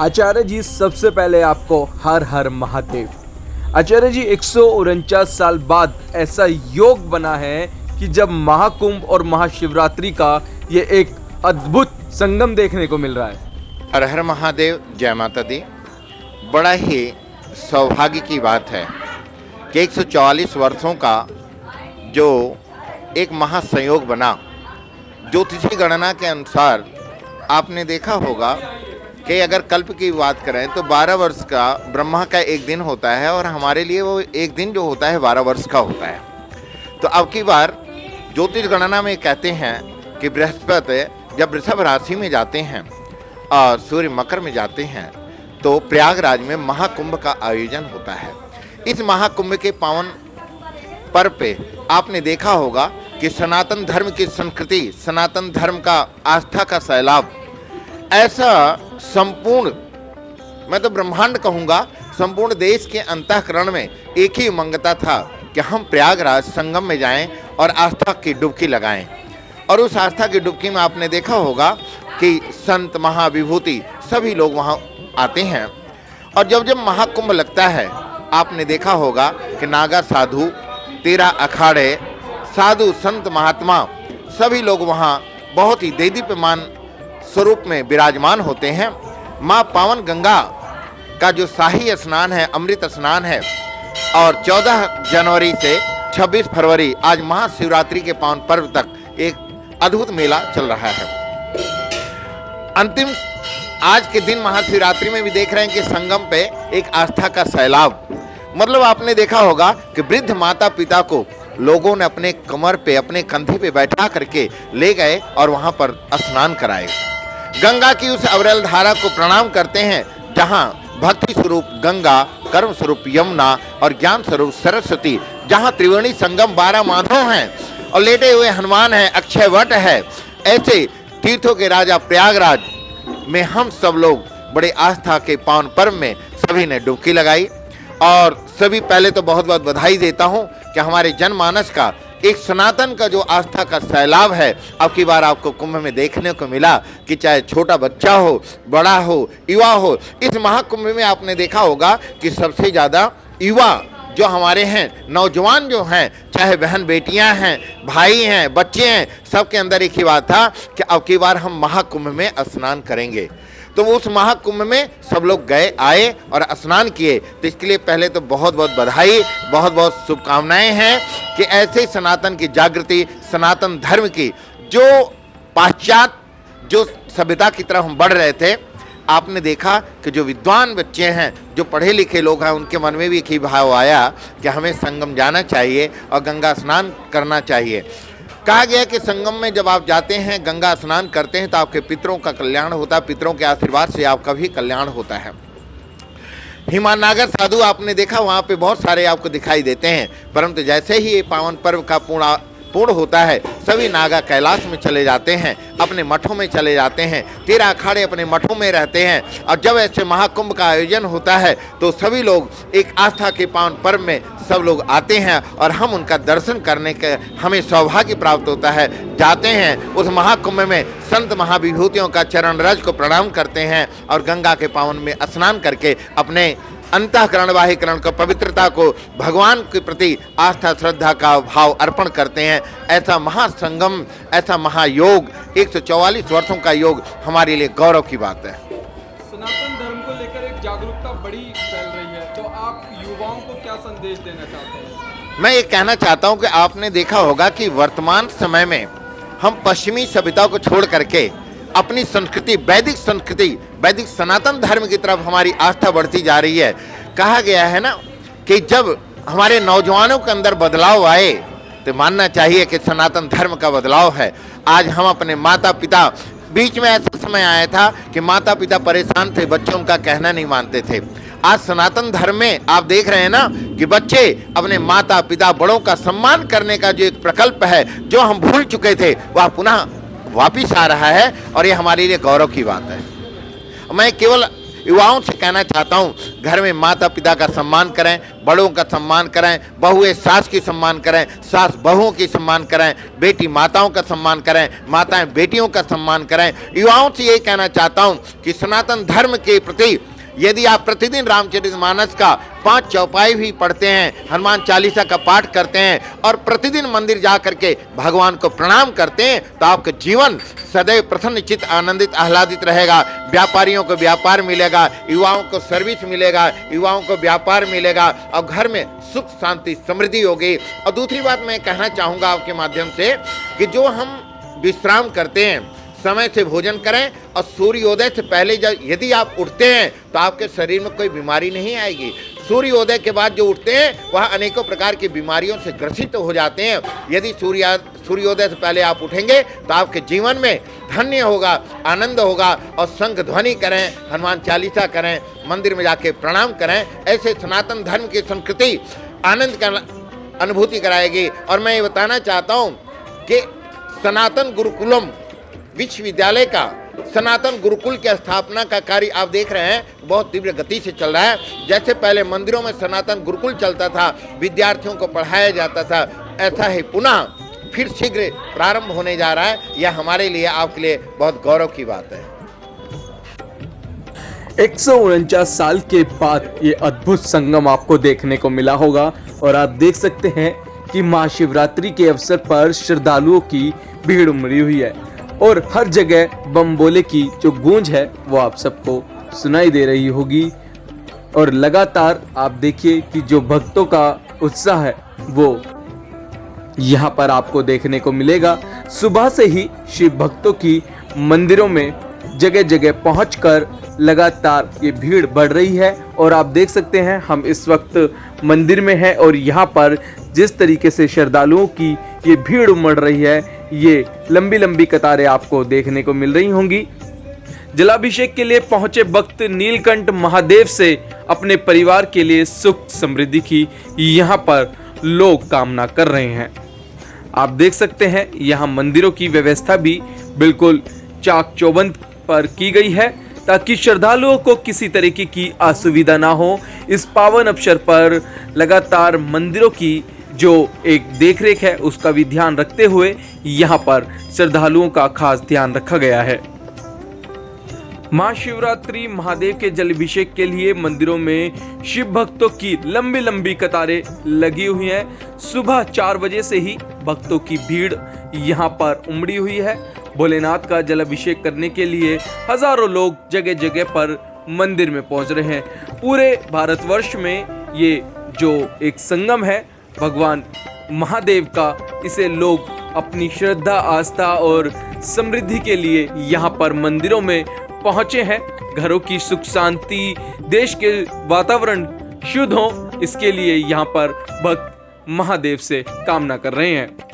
आचार्य जी, सबसे पहले आपको हर हर महादेव। आचार्य जी, 149 साल बाद ऐसा योग बना है कि जब महाकुंभ और महाशिवरात्रि का ये एक अद्भुत संगम देखने को मिल रहा है। हर हर महादेव, जय माता दी। बड़ा ही सौभाग्य की बात है कि 144 वर्षों का जो एक महासंयोग बना। ज्योतिषी गणना के अनुसार आपने देखा होगा कि अगर कल्प की बात करें तो 12 वर्ष का ब्रह्मा का एक दिन होता है और हमारे लिए वो एक दिन जो होता है 12 वर्ष का होता है। तो अब की बार ज्योतिष गणना में कहते हैं कि बृहस्पति जब वृषभ राशि में जाते हैं और सूर्य मकर में जाते हैं तो प्रयागराज में महाकुंभ का आयोजन होता है। इस महाकुंभ के पावन पर्व पे आपने देखा होगा कि सनातन धर्म की संस्कृति, सनातन धर्म का आस्था का सैलाब ऐसा संपूर्ण, मैं तो ब्रह्मांड कहूँगा, संपूर्ण देश के अंतःकरण में एक ही उमंगता था कि हम प्रयागराज संगम में जाएं और आस्था की डुबकी लगाएं। और उस आस्था की डुबकी में आपने देखा होगा कि संत, महाविभूति सभी लोग वहाँ आते हैं। और जब जब महाकुंभ लगता है आपने देखा होगा कि नागा साधु, 13 अखाड़े, साधु, संत, महात्मा सभी लोग वहाँ बहुत ही देदीप्यमान स्वरूप में विराजमान होते हैं। माँ पावन गंगा का जो शाही स्नान है, अमृत स्नान है, और 14 जनवरी से 26 फरवरी आज महाशिवरात्रि के पावन पर्व तक एक अद्भुत मेला चल रहा है। अंतिम आज के दिन महाशिवरात्रि में भी देख रहे हैं कि संगम पे एक आस्था का सैलाब, मतलब आपने देखा होगा कि वृद्ध माता पिता को लोगों ने अपने कमर पे, अपने कंधे पे बैठा करके ले गए और वहां पर स्नान कराए। गंगा की उस अविरल धारा को प्रणाम करते हैं जहां भक्ति स्वरूप गंगा, कर्म स्वरूप यमुना और ज्ञान स्वरूप सरस्वती, जहां त्रिवेणी संगम 12 माधव हैं और लेटे हुए हनुमान हैं, अक्षय वट है। ऐसे तीर्थों के राजा प्रयागराज में हम सब लोग बड़े आस्था के पावन पर्व में सभी ने डुबकी लगाई। और सभी पहले तो बहुत बहुत बधाई देता हूं कि हमारे जनमानस का एक सनातन का जो आस्था का सैलाब है अब की बार आपको कुंभ में देखने को मिला कि चाहे छोटा बच्चा हो, बड़ा हो, युवा हो। इस महाकुंभ में आपने देखा होगा कि सबसे ज़्यादा युवा जो हमारे हैं, नौजवान जो हैं, चाहे बहन बेटियां हैं, भाई हैं, बच्चे हैं, सबके अंदर एक ही बात था कि अब की बार हम महाकुंभ में स्नान करेंगे। तो उस महाकुंभ में सब लोग गए, आए और स्नान किए। तो इसके लिए पहले तो बहुत बहुत बधाई, बहुत बहुत शुभकामनाएं हैं कि ऐसे सनातन की जागृति, सनातन धर्म की जो पाश्चात्य जो सभ्यता की तरफ हम बढ़ रहे थे, आपने देखा कि जो विद्वान बच्चे हैं, जो पढ़े लिखे लोग हैं, उनके मन में भी एक ही भाव आया कि हमें संगम जाना चाहिए और गंगा स्नान करना चाहिए। कहा गया कि संगम में जब आप जाते हैं, गंगा स्नान करते हैं तो आपके पितरों का कल्याण होता है, पितरों के आशीर्वाद से आपका भी कल्याण होता है। हिमानागर साधु आपने देखा वहाँ पे बहुत सारे आपको दिखाई देते हैं, परंतु जैसे ही ये पावन पर्व का पूर्ण होता है सभी नागा कैलाश में चले जाते हैं, अपने मठों में चले जाते हैं, 13 अखाड़े अपने मठों में रहते हैं। और जब ऐसे महाकुंभ का आयोजन होता है तो सभी लोग एक आस्था के पावन पर्व में सब लोग आते हैं और हम उनका दर्शन करने के हमें सौभाग्य प्राप्त होता है। जाते हैं उस महाकुंभ में, संत महाविभूतियों का चरण रज को प्रणाम करते हैं और गंगा के पावन में स्नान करके अपने अंतःकरण बाह्यकरण को, पवित्रता को, भगवान के प्रति आस्था श्रद्धा का भाव अर्पण करते हैं। ऐसा महासंगम, ऐसा महायोग, 144 वर्षों का योग हमारे लिए गौरव की बात है। सनातन धर्म को लेकर एक जागरूकता बड़ी फैल रही है, तो आप युवाओं को क्या संदेश देना चाहते हैं? मैं ये कहना चाहता हूँ कि आपने देखा होगा कि वर्तमान समय में हम पश्चिमी सभ्यता को छोड़ करके अपनी संस्कृति, वैदिक संस्कृति, वैदिक सनातन धर्म की तरफ हमारी आस्था बढ़ती जा रही है। कहा गया है ना कि जब हमारे नौजवानों के अंदर बदलाव आए तो मानना चाहिए कि सनातन धर्म का बदलाव है। आज हम अपने माता पिता, बीच में ऐसा समय आया था कि माता पिता परेशान थे, बच्चे उनका कहना नहीं मानते थे। आज सनातन धर्म में आप देख रहे हैं ना कि बच्चे अपने माता पिता, बड़ों का सम्मान करने का जो एक प्रकल्प है, जो हम भूल चुके थे, वह पुनः वापिस आ रहा है और ये हमारे लिए गौरव की बात है। मैं केवल युवाओं से कहना चाहता हूँ, घर में माता पिता का सम्मान करें, बड़ों का सम्मान करें, बहुएं सास की सम्मान करें, सास बहुओं की सम्मान करें, बेटी माताओं का सम्मान करें, माताएं बेटियों का सम्मान करें। युवाओं से यही कहना चाहता हूँ कि सनातन धर्म के प्रति यदि आप प्रतिदिन रामचरितमानस का 5 चौपाई भी पढ़ते हैं, हनुमान चालीसा का पाठ करते हैं और प्रतिदिन मंदिर जा करके भगवान को प्रणाम करते हैं, तो आपका जीवन सदैव प्रसन्नचित्त, आनंदित, आह्लादित रहेगा। व्यापारियों को व्यापार मिलेगा, युवाओं को सर्विस मिलेगा, युवाओं को व्यापार मिलेगा और घर में सुख शांति समृद्धि होगी। और दूसरी बात मैं कहना चाहूँगा आपके माध्यम से कि जो हम विश्राम करते हैं, समय से भोजन करें और सूर्योदय से पहले जब यदि आप उठते हैं तो आपके शरीर में कोई बीमारी नहीं आएगी। सूर्योदय के बाद जो उठते हैं वह अनेकों प्रकार की बीमारियों से ग्रसित हो जाते हैं। यदि सूर्योदय से पहले आप उठेंगे तो आपके जीवन में धन्य होगा, आनंद होगा। और शंख ध्वनि करें, हनुमान चालीसा करें, मंदिर में जाके प्रणाम करें। ऐसे सनातन धर्म की संस्कृति आनंद का अनुभूति कराएगी। और मैं ये बताना चाहता हूँ कि सनातन गुरुकुलम विश्वविद्यालय का, सनातन गुरुकुल की स्थापना का कार्य आप देख रहे हैं बहुत तीव्र गति से चल रहा है। जैसे पहले मंदिरों में सनातन गुरुकुल चलता था, विद्यार्थियों को पढ़ाया जाता था, ऐसा ही पुनः फिर शीघ्र प्रारंभ होने जा रहा है। यह हमारे लिए, आपके लिए बहुत गौरव की बात है। 149 साल के बाद ये अद्भुत संगम आपको देखने को मिला होगा। और आप देख सकते हैं कि महाशिवरात्रि के अवसर पर श्रद्धालुओं की भीड़ उमड़ी हुई है और हर जगह बम बोले की जो गूंज है वो आप सबको सुनाई दे रही होगी। और लगातार आप देखिए कि जो भक्तों का उत्साह है वो यहाँ पर आपको देखने को मिलेगा। सुबह से ही शिव भक्तों की मंदिरों में जगह जगह पहुंचकर लगातार ये भीड़ बढ़ रही है। और आप देख सकते हैं हम इस वक्त मंदिर में हैं और यहाँ पर जिस तरीके से श्रद्धालुओं की ये भीड़ उमड़ रही है, ये लंबी लंबी कतारें आपको देखने को मिल रही होंगी। जलाभिषेक के लिए पहुंचे भक्त नीलकंठ महादेव से अपने परिवार के लिए सुख समृद्धि की यहाँ पर लोग कामना कर रहे हैं। आप देख सकते हैं यहाँ मंदिरों की व्यवस्था भी बिल्कुल चाक चौबंद पर की गई है ताकि श्रद्धालुओं को किसी तरीके की असुविधा ना हो। इस पावन अवसर पर लगातार मंदिरों की जो एक देखरेख है उसका भी ध्यान रखते हुए यहाँ पर श्रद्धालुओं का खास ध्यान रखा गया है। महाशिवरात्रि महादेव के जलाभिषेक के लिए मंदिरों में शिव भक्तों की लंबी लंबी कतारें लगी हुई हैं। सुबह 4 बजे से ही भक्तों की भीड़ यहाँ पर उमड़ी हुई है। भोलेनाथ का जलाभिषेक करने के लिए हजारों लोग जगह जगह पर मंदिर में पहुंच रहे हैं। पूरे भारतवर्ष में ये जो एक संगम है भगवान महादेव का, इसे लोग अपनी श्रद्धा, आस्था और समृद्धि के लिए यहाँ पर मंदिरों में पहुंचे हैं। घरों की सुख शांति, देश के वातावरण शुद्ध हो, इसके लिए यहाँ पर भक्त महादेव से कामना कर रहे हैं।